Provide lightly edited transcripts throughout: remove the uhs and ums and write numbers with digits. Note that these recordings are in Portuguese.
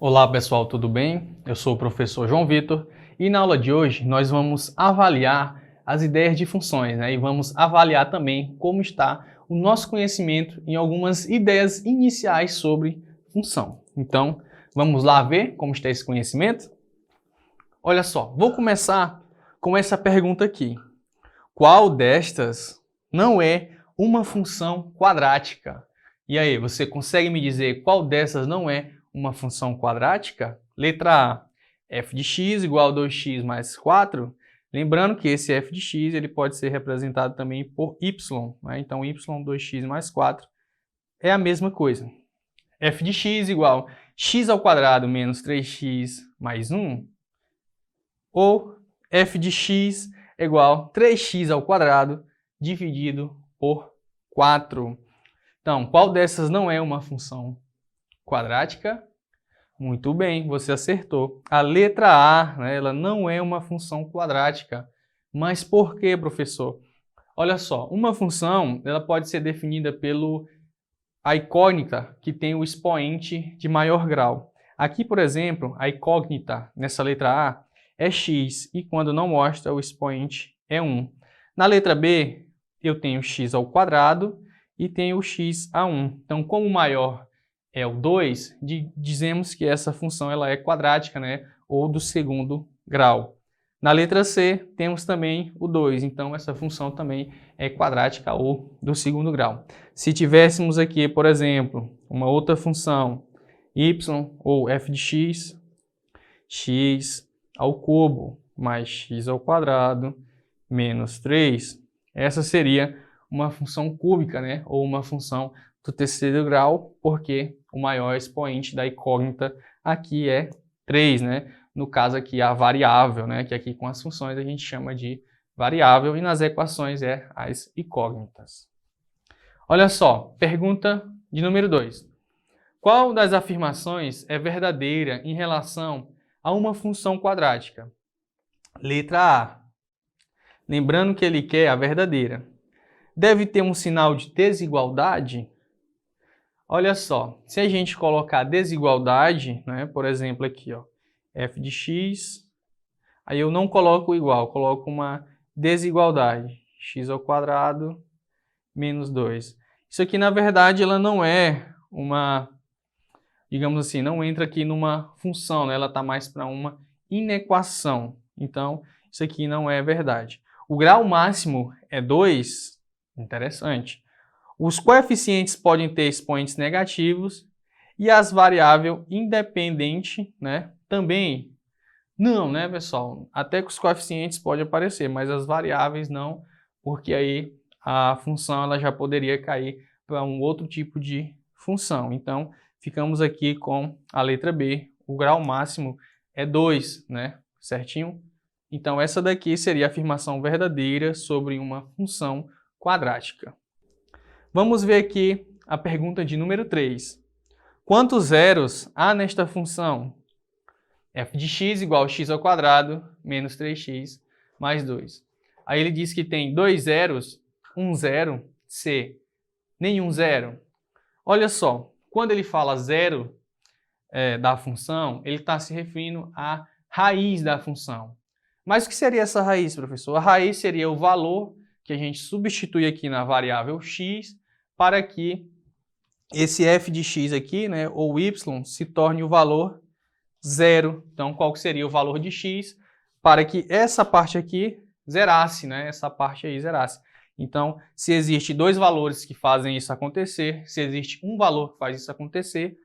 Olá pessoal, tudo bem? Eu sou o professor João Vitor e na aula de hoje nós vamos avaliar as ideias de funções, né? E vamos avaliar também como está o nosso conhecimento em algumas ideias iniciais sobre função. Então, vamos lá ver como está esse conhecimento? Olha só, vou começar com essa pergunta aqui. Qual destas não é uma função quadrática? E aí, você consegue me dizer qual dessas não é uma função quadrática? Letra A, f de x igual a 2x mais 4. Lembrando que esse f de x ele pode ser representado também por y, né? Então, y 2x mais 4 é a mesma coisa. F de x igual a x ao quadrado menos 3x mais 1. Ou f de x é igual a 3x ao quadrado dividido por 4. Então, qual dessas não é uma função quadrática? Muito bem, você acertou. A letra A, né, ela não é uma função quadrática. Mas por quê, professor? Olha só, uma função ela pode ser definida pelo a incógnita que tem o expoente de maior grau. Aqui, por exemplo, a incógnita nessa letra A é x e quando não mostra, o expoente é 1. Na letra B, eu tenho x ao quadrado e tenho o x a 1. Então, como o maior é o 2, dizemos que essa função ela é quadrática, né? Ou do segundo grau. Na letra C, temos também o 2, então essa função também é quadrática ou do segundo grau. Se tivéssemos aqui, por exemplo, uma outra função y ou f de x, x ao cubo mais x ao quadrado menos 3, essa seria uma função cúbica, né? Ou uma função do terceiro grau, porque o maior expoente da incógnita aqui é 3, né? No caso aqui a variável, né? Que aqui com as funções a gente chama de variável e nas equações é as incógnitas. Olha só, pergunta de número 2. Qual das afirmações é verdadeira em relação a uma função quadrática? Letra A. Lembrando que ele quer a verdadeira. Deve ter um sinal de desigualdade? Olha só, se a gente colocar desigualdade, né, por exemplo aqui, ó, f de x, aí eu não coloco igual, coloco uma desigualdade, x ao quadrado menos 2. Isso aqui, na verdade, ela não é uma, digamos assim, não entra aqui numa função, né? Ela está mais para uma inequação. Então, isso aqui não é verdade. O grau máximo é 2, interessante. Os coeficientes podem ter expoentes negativos e as variáveis independentes, né? Também não, né, pessoal? Até que os coeficientes podem aparecer, mas as variáveis não, porque aí a função ela já poderia cair para um outro tipo de função. Então, ficamos aqui com a letra B. O grau máximo é 2, né? Certinho? Então, essa daqui seria a afirmação verdadeira sobre uma função quadrática. Vamos ver aqui a pergunta de número 3. Quantos zeros há nesta função? F de x igual a x ao quadrado menos 3x mais 2. Aí ele diz que tem dois zeros, um zero, C, nenhum zero. Olha só, quando ele fala zero da função, ele está se referindo à raiz da função. Mas o que seria essa raiz, professor? A raiz seria o valor que a gente substitui aqui na variável x para que esse f de x aqui, né, ou y, se torne o valor zero. Então, qual que seria o valor de x para que essa parte aqui zerasse, né? Essa parte aí zerasse. Então, se existe dois valores que fazem isso acontecer, se existe um valor que faz isso acontecer,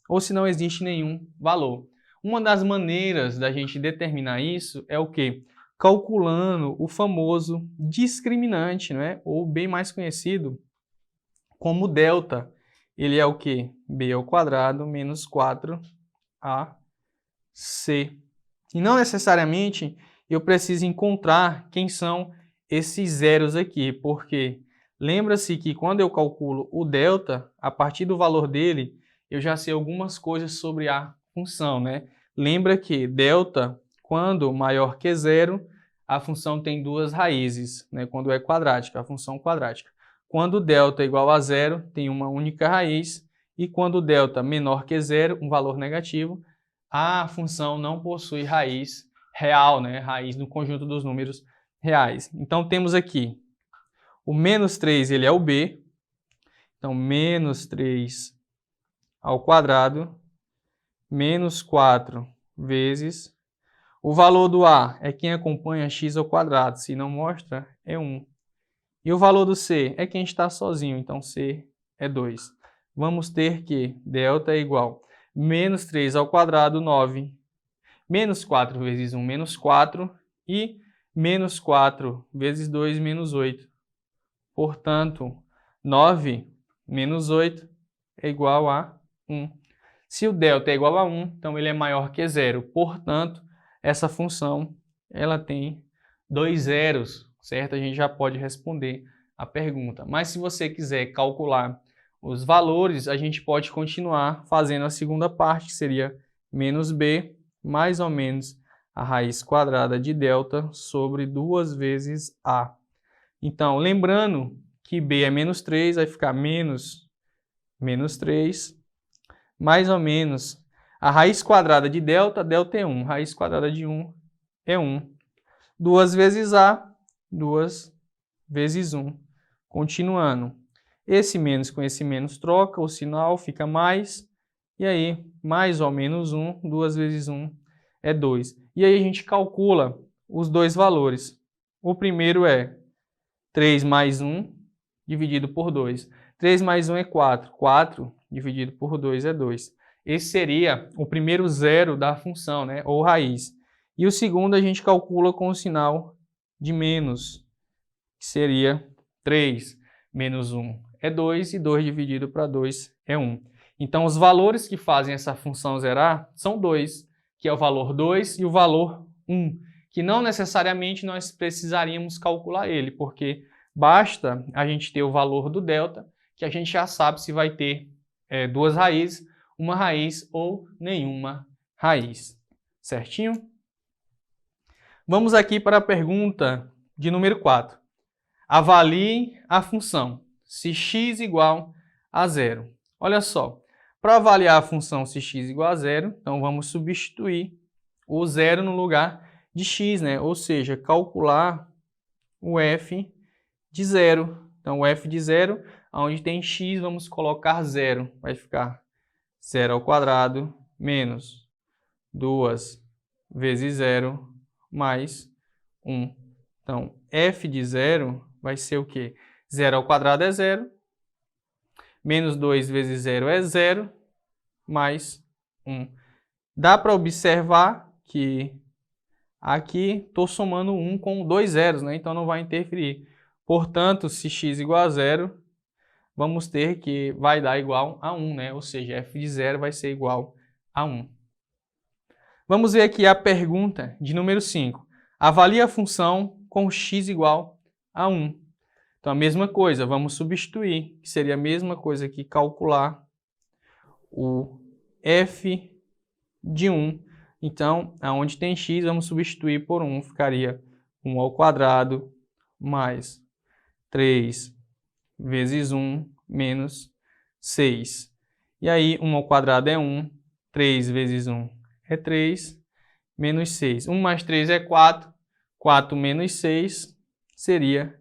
ou se não existe nenhum valor. Uma das maneiras da gente determinar isso é o quê? Calculando o famoso discriminante, né? Ou bem mais conhecido como delta. Ele é o quê? B ao quadrado menos 4ac. E não necessariamente eu preciso encontrar quem são esses zeros aqui, porque lembra-se que quando eu calculo o delta, a partir do valor dele, eu já sei algumas coisas sobre a função, né? Lembra que delta, quando maior que zero, a função tem duas raízes, né? Quando é quadrática, a função quadrática. Quando delta é igual a zero, tem uma única raiz, e quando delta menor que zero, um valor negativo, a função não possui raiz real, né? Raiz no conjunto dos números reais. Então, temos aqui o menos 3, ele é o b. Então, menos 3 ao quadrado, menos 4 vezes. O valor do a é quem acompanha x ao quadrado. Se não mostra, é 1. E o valor do c é quem está sozinho. Então, c é 2. Vamos ter que delta é igual a menos 3 ao quadrado, 9. Menos 4 vezes 1, menos 4. E menos 4 vezes 2, menos 8. Portanto, 9 menos 8 é igual a 1. Se o delta é igual a 1, então ele é maior que 0. Portanto, essa função ela tem 2 zeros, certo? A gente já pode responder a pergunta. Mas se você quiser calcular os valores, a gente pode continuar fazendo a segunda parte, que seria menos b, mais ou menos a raiz quadrada de delta sobre 2 vezes a. Então, lembrando que b é menos 3, vai ficar menos 3, mais ou menos a raiz quadrada de delta, delta é 1, raiz quadrada de 1 é 1. 2 vezes a, 2 vezes 1. Continuando. Esse menos com esse menos troca, o sinal fica mais, e aí mais ou menos 1, 2 vezes 1 é 2. E aí a gente calcula os dois valores. O primeiro é 3 mais 1 dividido por 2. 3 mais 1 é 4. 4 dividido por 2 é 2. Esse seria o primeiro zero da função, né? Ou raiz. E o segundo a gente calcula com o sinal de menos, que seria 3 menos 1 é 2 e 2 dividido para 2 é 1. Então, os valores que fazem essa função zerar são 2, que é o valor 2 e o valor 1, que não necessariamente nós precisaríamos calcular ele, porque basta a gente ter o valor do delta, que a gente já sabe se vai ter duas raízes, uma raiz ou nenhuma raiz. Certinho? Vamos aqui para a pergunta de número 4. Avalie a função se x igual a 0. Olha só, para avaliar a função se x igual a 0, então vamos substituir o 0 no lugar de x, né? Ou seja, calcular o f de 0. Então, o f de 0, onde tem x, vamos colocar 0. Vai ficar 0 ao quadrado menos 2 vezes 0 mais 1. Então, f de 0 vai ser o quê? 0 ao quadrado é 0, menos 2 vezes 0 é 0, mais 1. Dá para observar que aqui estou somando 1 com 2 zeros, né? Então não vai interferir. Portanto, se x igual a 0, vamos ter que vai dar igual a 1, né? Ou seja, f de 0 vai ser igual a 1. Vamos ver aqui a pergunta de número 5. Avalie a função com x igual a 1. Então, a mesma coisa, vamos substituir, que seria a mesma coisa que calcular o f de 1. Então, aonde tem x, vamos substituir por 1, ficaria 1 ao quadrado mais 3 vezes 1 menos 6. E aí, 1 ao quadrado é 1, 3 vezes 1 é 3, menos 6. 1 mais 3 é 4, 4 menos 6 seria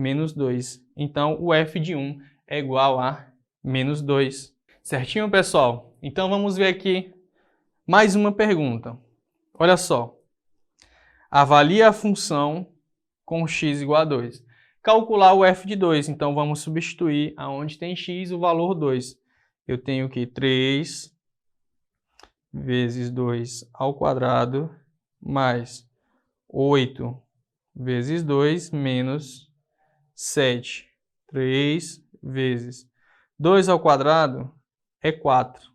menos 2. Então, o f de 1 é igual a menos 2. Certinho, pessoal? Então, vamos ver aqui mais uma pergunta. Olha só. Avalie a função com x igual a 2. Calcular o f de 2. Então, vamos substituir aonde tem x o valor 2. Eu tenho aqui 3 vezes 2 ao quadrado mais 8 vezes 2 menos 7. 3 vezes 2 ao quadrado é 4.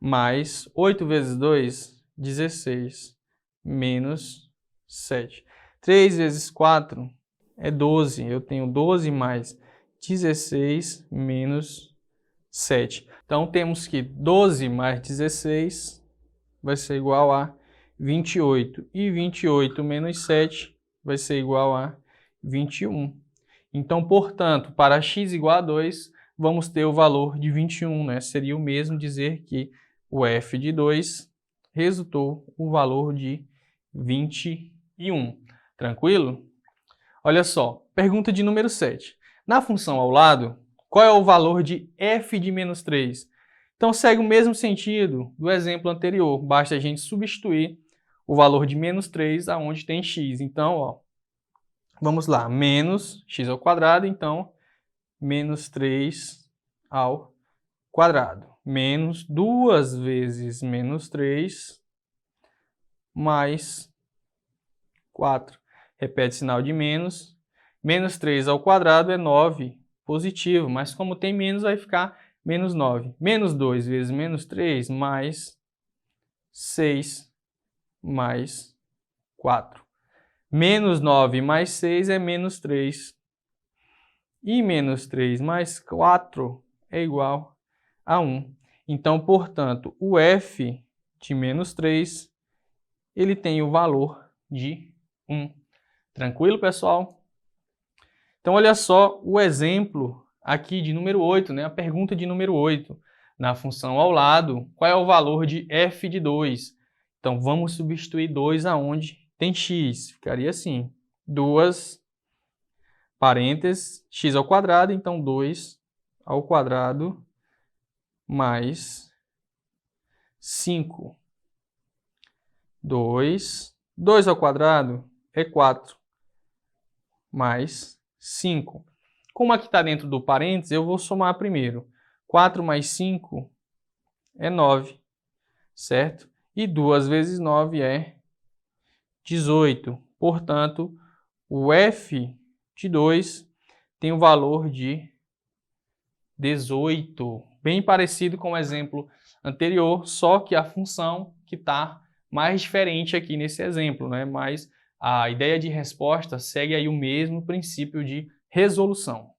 Mais 8 vezes 2, 16. Menos 7. 3 vezes 4 é 12. Eu tenho 12 mais 16 menos 7. Então, temos que 12 mais 16 vai ser igual a 28. E 28 menos 7 vai ser igual a 21. Então, portanto, para x igual a 2, vamos ter o valor de 21, né? Seria o mesmo dizer que o f de 2 resultou o valor de 21. Tranquilo? Olha só, pergunta de número 7. Na função ao lado, qual é o valor de f de menos 3? Então segue o mesmo sentido do exemplo anterior, basta a gente substituir o valor de menos 3 aonde tem x. Então, ó, vamos lá, menos x ao quadrado, então menos 3 ao quadrado. Menos 2 vezes menos 3 mais 4. Repete sinal de menos. Menos 3 ao quadrado é 9, positivo, mas como tem menos, vai ficar menos 9. Menos 2 vezes menos 3 mais 6 mais 4. Menos 9 mais 6 é menos 3. E menos 3 mais 4 é igual a 1. Então, portanto, o f de menos 3, ele tem o valor de 1. Tranquilo, pessoal? Então, olha só o exemplo aqui de número 8, né? A pergunta de número 8. Na função ao lado, qual é o valor de f de 2? Então, vamos substituir 2 aonde tem x. Ficaria assim, 2 parênteses, x ao quadrado, então 2 ao quadrado mais 5. 2 ao quadrado é 4, mais 5. Como aqui está dentro do parênteses, eu vou somar primeiro. 4 mais 5 é 9, certo? E 2 vezes 9 é 18. Portanto, o f de 2 tem o valor de 18. Bem parecido com o exemplo anterior, só que a função que está mais diferente aqui nesse exemplo, né? Mas a ideia de resposta segue aí o mesmo princípio de resolução.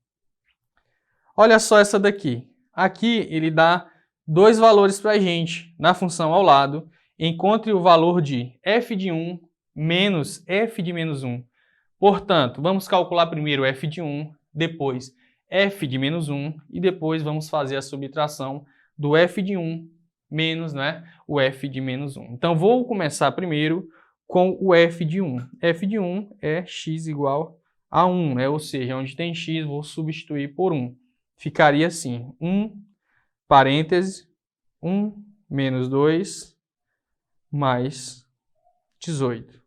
Olha só essa daqui. Aqui ele dá dois valores para a gente na função ao lado. Encontre o valor de f de 1 menos f de menos 1. Portanto, vamos calcular primeiro f de 1, depois f de menos 1 e depois vamos fazer a subtração do f de 1 menos, né, o f de menos 1. Então, vou começar primeiro com o f de 1. f de 1 é x igual a 1, né? Ou seja, onde tem x, vou substituir por 1. Ficaria assim, 1, parêntese, 1 menos 2 mais 18.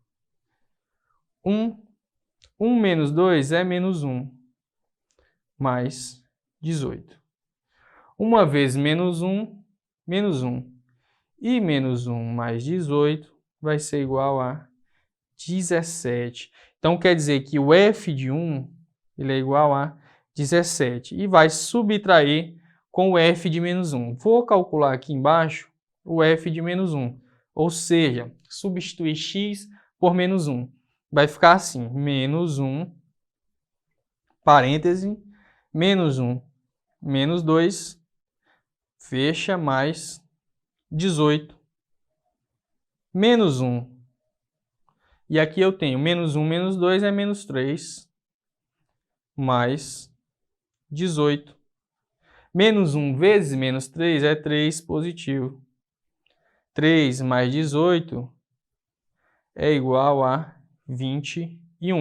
1 menos 2 é menos 1, mais 18. 1 vezes menos 1, menos 1. E menos 1 mais 18 vai ser igual a 17. Então, quer dizer que o f de 1 ele é igual a 17. E vai subtrair com o f de menos 1. Vou calcular aqui embaixo o f de menos 1. Ou seja, substituir x por menos 1. Vai ficar assim, menos 1, parêntese, menos 1, menos 2, fecha, mais 18, menos 1. E aqui eu tenho menos 1 menos 2 é menos 3, mais 18. Menos 1 vezes menos 3 é 3 positivo. 3 mais 18 é igual a 24.